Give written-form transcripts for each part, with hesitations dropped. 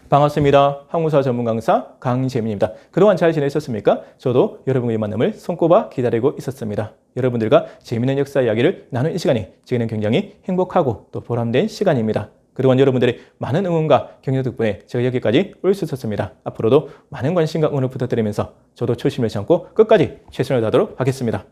반갑습니다. 항공사 전문 강사 강재민입니다. 그동안 잘 지내셨습니까? 저도 여러분의 만남을 손꼽아 기다리고 있었습니다. 여러분들과 재미있는 역사 이야기를 나누는 이 시간이 저희는 굉장히 행복하고 또 보람된 시간입니다. 그동안 여러분들의 많은 응원과 격려 덕분에 제가 여기까지 올 수 있었습니다. 앞으로도 많은 관심과 응원을 부탁드리면서 저도 초심을 참고 끝까지 최선을 다하도록 하겠습니다.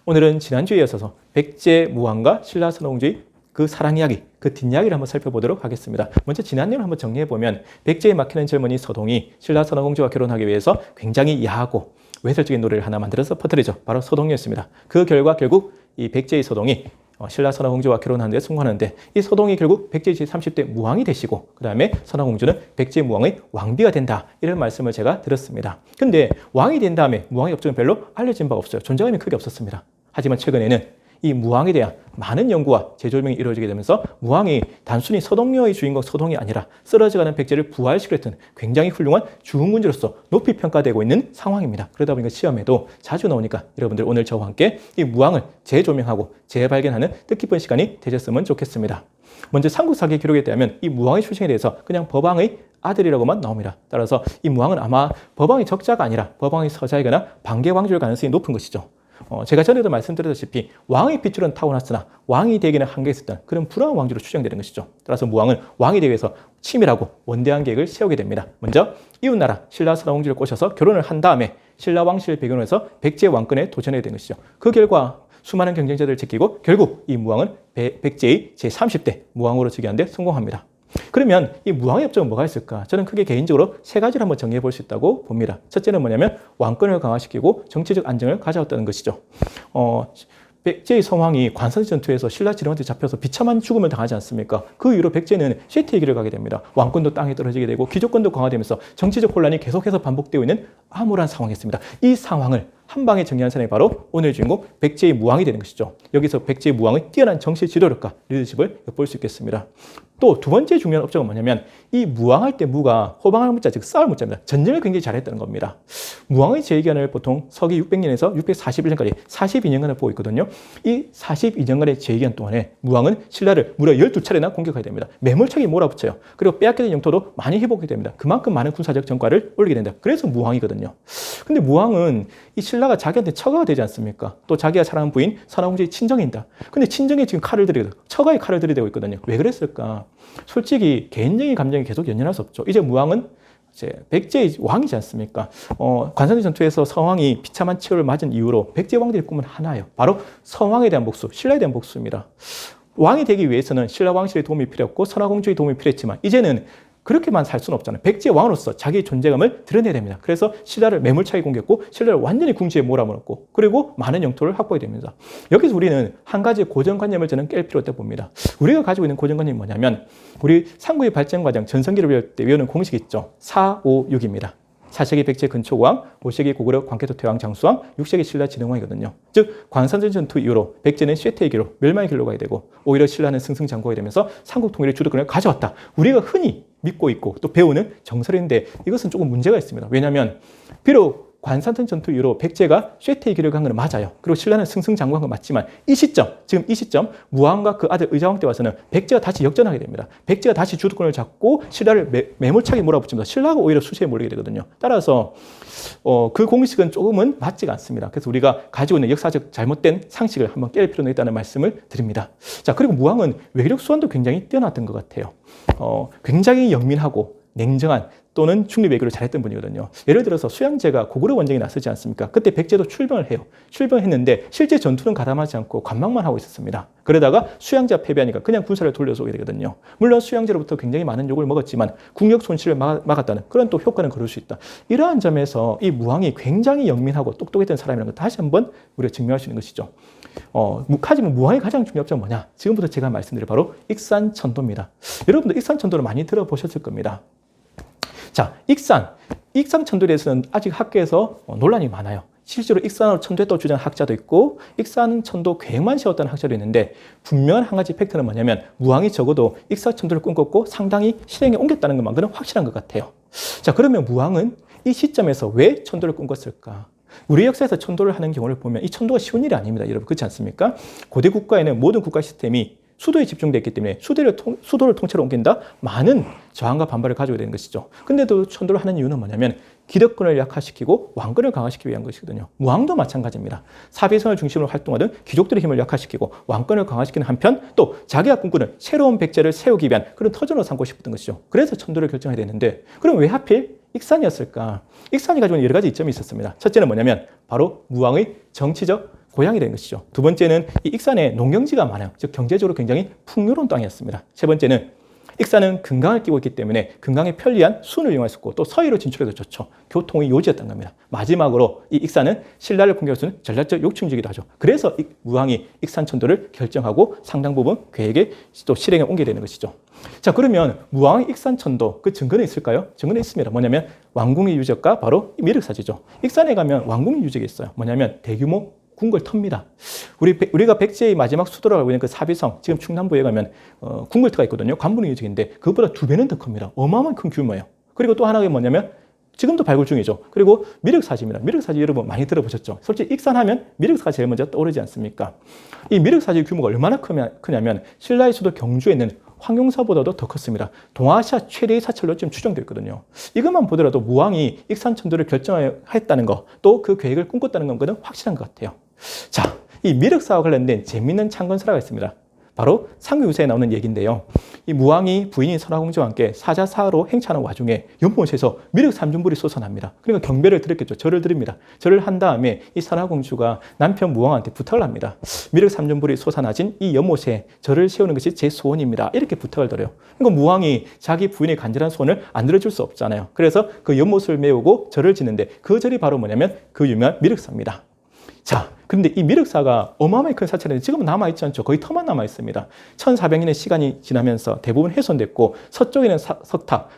오늘은 지난주에 이어서 백제 무왕과 신라 선홍주의 그 사랑 이야기, 그 뒷이야기를 한번 살펴보도록 하겠습니다. 먼저 지난 일을 한번 정리해보면 백제에 막히는 젊은이 서동이 신라 선홍공주와 결혼하기 위해서 굉장히 야하고 외설적인 노래를 하나 만들어서 퍼뜨리죠. 바로 서동이었습니다. 그 결과 결국 이 백제의 서동이 신라 선홍공주와 결혼하는 데 성공하는데 이 서동이 결국 백제의 제30대 무왕이 되시고 그 다음에 선홍공주는 백제 무왕의 왕비가 된다. 이런 말씀을 제가 들었습니다. 근데 왕이 된 다음에 무왕의 업적은 별로 알려진 바가 없어요. 존재감이 크게 없었습니다. 하지만 최근에는 이 무왕에 대한 많은 연구와 재조명이 이루어지게 되면서 무왕이 단순히 서동요의 주인공 서동이 아니라 쓰러져가는 백제를 부활시켰던 굉장히 훌륭한 중흥군주로서 높이 평가되고 있는 상황입니다. 그러다 보니까 시험에도 자주 나오니까 여러분들 오늘 저와 함께 이 무왕을 재조명하고 재발견하는 뜻깊은 시간이 되셨으면 좋겠습니다. 먼저 삼국사기 기록에 따르면 이 무왕의 출생에 대해서 그냥 법왕의 아들이라고만 나옵니다. 따라서 이 무왕은 아마 법왕의 적자가 아니라 법왕의 서자이거나 반개왕조일 가능성이 높은 것이죠. 제가 전에도 말씀드렸다시피 왕의 핏줄은 타고났으나 왕이 되기는 한계가 있었던 그런 불황 왕조로 추정되는 것이죠. 따라서 무왕은 왕이 되기 위해서 치밀하고 원대한 계획을 세우게 됩니다. 먼저 이웃나라 신라 선홍공주를 꼬셔서 결혼을 한 다음에 신라 왕실을 배경으로 해서 백제 왕권에 도전하게 된 것이죠. 그 결과 수많은 경쟁자들을 제끼고 결국 이 무왕은 백제의 제30대 무왕으로 즉위하는 데 성공합니다. 그러면 이 무왕의 업적은 뭐가 있을까? 저는 크게 개인적으로 세 가지를 한번 정리해 볼 수 있다고 봅니다. 첫째는 뭐냐면 왕권을 강화시키고 정치적 안정을 가져왔다는 것이죠. 백제의 성왕이 관선지 전투에서 신라 지령한테 잡혀서 비참한 죽음을 당하지 않습니까? 그 이후로 백제는 쇠퇴의 길을 가게 됩니다. 왕권도 땅에 떨어지게 되고 귀족권도 강화되면서 정치적 혼란이 계속해서 반복되고 있는 암울한 상황이었습니다. 이 상황을 한 방에 정리한 사람이 바로 오늘 주인공 백제의 무왕이 되는 것이죠. 여기서 백제의 무왕의 뛰어난 정치 지도력과 리더십을 엿볼 수 있겠습니다. 또 두 번째 중요한 업적은 뭐냐면 이 무왕할 때 무가 호방할 무자, 즉 싸울 무자입니다. 전쟁을 굉장히 잘했다는 겁니다. 무왕의 재위기간을 보통 서기 600년에서 641년까지 42년간을 보고 있거든요. 이 42년간의 재위기간 동안에 무왕은 신라를 무려 12차례나 공격하게 됩니다. 매몰차게 몰아붙여요. 그리고 빼앗기는 영토도 많이 회복하게 됩니다. 그만큼 많은 군사적 전과를 올리게 된다. 그래서 무왕이거든요. 근데 무왕은 이 신라가 자기한테 처가가 되지 않습니까? 또 자기가 사랑하는 부인 선홍공주의 친정인다. 근데 친정에 지금 칼을 들이대고 처가에 칼을 들이대고 있거든요. 왜 그랬을까? 솔직히 개인적인 감정이 계속 연연할 수 없죠. 이제 무왕은 이제 백제의 왕이지 않습니까? 관선지 전투에서 서왕이 비참한 치욕을 맞은 이후로 백제 왕들의 꿈은 하나예요. 바로 서왕에 대한 복수, 신라에 대한 복수입니다. 왕이 되기 위해서는 신라 왕실의 도움이 필요했고 선화공주의 도움이 필요했지만 이제는 그렇게만 살 수는 없잖아요. 백제 왕으로서 자기의 존재감을 드러내야 됩니다. 그래서 신라를 매몰차게 공격했고 신라를 완전히 궁지에 몰아넣었고 그리고 많은 영토를 확보해야 됩니다. 여기서 우리는 한 가지 고정관념을 저는 깰 필요가 있다고 봅니다. 우리가 가지고 있는 고정관념이 뭐냐면 우리 삼국의 발전 과정 전성기를 배울 때 외우는 공식이 있죠. 4, 5, 6입니다. 4세기 백제 근초왕, 5세기 고구려 광개토 태왕 장수왕, 6세기 신라 진흥왕이거든요. 즉 관선전 전투 이후로 백제는 쇠퇴의 길로 멸망의 길로 가게 되고 오히려 신라는 승승장구하게 되면서 삼국 통일의 주도권을 가져왔다. 우리가 흔히 믿고 있고 또 배우는 정설인데 이것은 조금 문제가 있습니다. 왜냐하면 비록 관산전 전투 이후로 백제가 쇠퇴의 길을 간 건 맞아요. 그리고 신라는 승승장구한 건 맞지만 이 시점, 지금 이 시점 무왕과 그 아들 의자왕 때 와서는 백제가 다시 역전하게 됩니다. 백제가 다시 주도권을 잡고 신라를 매몰차게 몰아붙입니다. 신라가 오히려 수세에 몰리게 되거든요. 따라서 그 공식은 조금은 맞지가 않습니다. 그래서 우리가 가지고 있는 역사적 잘못된 상식을 한번 깰 필요가 있다는 말씀을 드립니다. 자, 그리고 무왕은 외력 수완도 굉장히 뛰어났던 것 같아요. 굉장히 영민하고 냉정한 또는 중립 외교를 잘했던 분이거든요. 예를 들어서 수양제가 고구려 원정에 나서지 않습니까? 그때 백제도 출병을 해요. 출병했는데 실제 전투는 가담하지 않고 관망만 하고 있었습니다. 그러다가 수양제가 패배하니까 그냥 군사를 돌려서 오게 되거든요. 물론 수양제로부터 굉장히 많은 욕을 먹었지만 국력 손실을 막았다는 그런 또 효과는 그럴 수 있다. 이러한 점에서 이 무왕이 굉장히 영민하고 똑똑했던 사람이라는 걸 다시 한번 우리가 증명할 수 있는 것이죠. 하지만 무왕의 가장 중요한 점은 뭐냐? 지금부터 제가 말씀드릴 바로 익산천도입니다. 여러분들 익산천도를 많이 들어보셨을 겁니다. 자, 익산천도에 대해서는 아직 학계에서 논란이 많아요. 실제로 익산으로 천도했다고 주장하는 학자도 있고 익산천도 계획만 세웠다는 학자도 있는데 분명한 한 가지 팩트는 뭐냐면 무왕이 적어도 익산천도를 꿈꿨고 상당히 실행에 옮겼다는 것만큼은 확실한 것 같아요. 자, 그러면 무왕은 이 시점에서 왜 천도를 꿈꿨을까? 우리 역사에서 천도를 하는 경우를 보면 이 천도가 쉬운 일이 아닙니다. 여러분 그렇지 않습니까? 고대 국가에는 모든 국가 시스템이 수도에 집중되어 있기 때문에 수도를 통째로 옮긴다? 많은 저항과 반발을 가지게 되는 것이죠. 근데도 천도를 하는 이유는 뭐냐면 기득권을 약화시키고 왕권을 강화시키기 위한 것이거든요. 무왕도 마찬가지입니다. 사비성을 중심으로 활동하던 귀족들의 힘을 약화시키고 왕권을 강화시키는 한편 또 자기가 꿈꾸는 새로운 백제를 세우기 위한 그런 터전으로 삼고 싶었던 것이죠. 그래서 천도를 결정해야 되는데 그럼 왜 하필 익산이었을까? 익산이 가지고 있는 여러 가지 이점이 있었습니다. 첫째는 뭐냐면 바로 무왕의 정치적 고향이 된 것이죠. 두 번째는 이 익산에 농경지가 많아요. 즉 경제적으로 굉장히 풍요로운 땅이었습니다. 세 번째는 익산은 금강을 끼고 있기 때문에 금강에 편리한 수운을 이용했었고 또 서해로 진출해도 좋죠. 교통의 요지였던 겁니다. 마지막으로 이 익산은 신라를 공격할 수 있는 전략적 요충지이기도 하죠. 그래서 무왕이 익산천도를 결정하고 상당 부분 계획에 또 실행에 옮기게 되는 것이죠. 자, 그러면 무왕의 익산천도 그 증거는 있을까요? 증거는 있습니다. 뭐냐면 왕궁의 유적과 바로 미륵사지죠. 익산에 가면 왕궁의 유적이 있어요. 뭐냐면 대규모 궁궐 텁니다. 우리가 백제의 마지막 수도라고 알고 있는 그 사비성, 지금 충남부에 가면 궁궐터가 있거든요. 관문의 유적인데 그것보다 2배는 더 큽니다. 어마어마한 큰 규모예요. 그리고 또 하나가 뭐냐면 지금도 발굴 중이죠. 그리고 미륵사지입니다. 미륵사지 여러분 많이 들어보셨죠? 솔직히 익산하면 미륵사가 제일 먼저 떠오르지 않습니까? 이 미륵사지 규모가 얼마나 크냐면 신라의 수도 경주에 있는 황룡사보다도 더 컸습니다. 동아시아 최대의 사찰로 지금 추정되어 있거든요. 이것만 보더라도 무왕이 익산천도를 결정했다는 거, 또 그 계획을 꿈꿨다는 것은 확실한 것 같아요. 자, 이 미륵사와 관련된 재미있는 창건설화가 있습니다. 바로 상유유세에 나오는 얘기인데요. 이 무왕이 부인인 선화공주와 함께 사자사로 행차하는 와중에 연못에서 미륵 3중불이 솟아납니다. 그러니까 경배를 드렸겠죠. 절을 드립니다. 절을 한 다음에 이 선화공주가 남편 무왕한테 부탁을 합니다. 미륵 3중불이 솟아나진 이 연못에 절을 세우는 것이 제 소원입니다. 이렇게 부탁을 드려요. 그러니까 무왕이 자기 부인의 간절한 소원을 안 들어줄 수 없잖아요. 그래서 그 연못을 메우고 절을 짓는데 그 절이 바로 뭐냐면 그 유명한 미륵사입니다. 자, 그런데 이 미륵사가 어마어마하게 큰 사찰인데 지금은 남아있지 않죠. 거의 터만 남아있습니다. 1400년의 시간이 지나면서 대부분 훼손됐고 서쪽에는 석탑,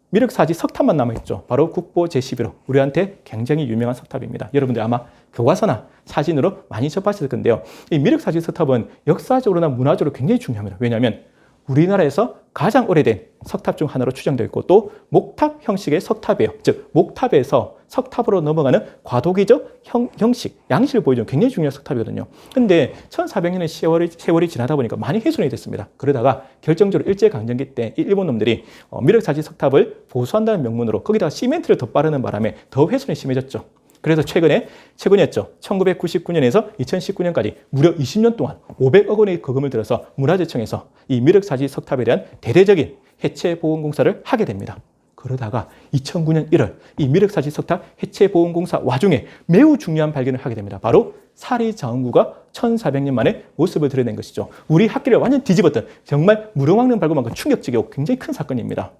미륵사지 석탑만 남아있죠. 바로 국보 제11호, 우리한테 굉장히 유명한 석탑입니다. 여러분들 아마 교과서나 사진으로 많이 접하셨을 건데요. 이 미륵사지 석탑은 역사적으로나 문화적으로 굉장히 중요합니다. 왜냐하면 우리나라에서 가장 오래된 석탑 중 하나로 추정되어 있고 또 목탑 형식의 석탑이에요. 즉 목탑에서 석탑으로 넘어가는 과도기적 형식, 양식을 보여주는 굉장히 중요한 석탑이거든요. 근데 1400년의 세월이 지나다 보니까 많이 훼손이 됐습니다. 그러다가 결정적으로 일제강점기 때 일본 놈들이 미륵사지 석탑을 보수한다는 명분으로 거기다가 시멘트를 더 바르는 바람에 더 훼손이 심해졌죠. 그래서 최근이었죠. 1999년에서 2019년까지 무려 20년 동안 500억 원의 거금을 들여서 문화재청에서 이 미륵사지 석탑에 대한 대대적인 해체보온공사를 하게 됩니다. 그러다가 2009년 1월 이 미륵사지 석탑 해체보온공사 와중에 매우 중요한 발견을 하게 됩니다. 바로 사리자원구가 1400년 만에 모습을 드러낸 것이죠. 우리 학계를 완전 뒤집었던 정말 무릉왕릉 발굴만큼 충격적이고 굉장히 큰 사건입니다.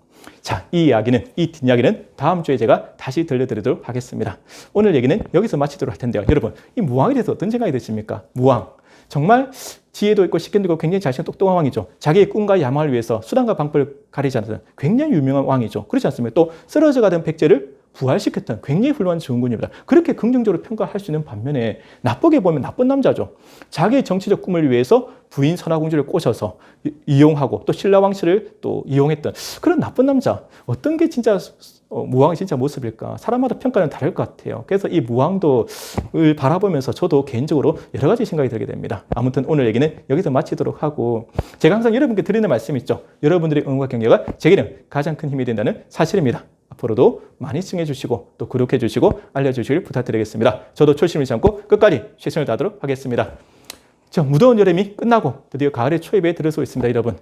자, 이 뒷이야기는 다음 주에 제가 다시 들려드리도록 하겠습니다. 오늘 얘기는 여기서 마치도록 할 텐데요. 여러분, 이 무왕에 대해서 어떤 생각이 드십니까? 무왕. 정말 지혜도 있고 식견도 있고 굉장히 자신은 똑똑한 왕이죠. 자기의 꿈과 야망을 위해서 수단과 방법을 가리지 않는 굉장히 유명한 왕이죠. 그렇지 않습니까? 또 쓰러져 가던 백제를 부활시켰던 굉장히 훌륭한 증후군입니다. 그렇게 긍정적으로 평가할 수 있는 반면에 나쁘게 보면 나쁜 남자죠. 자기의 정치적 꿈을 위해서 부인 선화공주를 꼬셔서 이용하고 또 신라 왕실을 또 이용했던 그런 나쁜 남자. 어떤 게 진짜 무왕의 진짜 모습일까? 사람마다 평가는 다를 것 같아요. 그래서 이 무왕도를 바라보면서 저도 개인적으로 여러 가지 생각이 들게 됩니다. 아무튼 오늘 얘기는 여기서 마치도록 하고 제가 항상 여러분께 드리는 말씀이 있죠. 여러분들의 응원과 격려가 제게는 가장 큰 힘이 된다는 사실입니다. 앞으로도 많이 시청해 주시고 또 구독해 주시고 알려주시길 부탁드리겠습니다. 저도 초심을 잡고 끝까지 최선을 다하도록 하겠습니다. 자, 무더운 여름이 끝나고 드디어 가을의 초입에 들어서고 있습니다. 여러분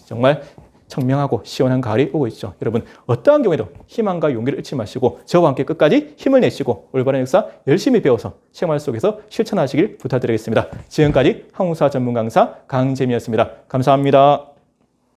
정말 청명하고 시원한 가을이 오고 있죠. 여러분 어떠한 경우에도 희망과 용기를 잃지 마시고 저와 함께 끝까지 힘을 내시고 올바른 역사 열심히 배워서 생활 속에서 실천하시길 부탁드리겠습니다. 지금까지 항공사 전문 강사 강재민이었습니다. 감사합니다.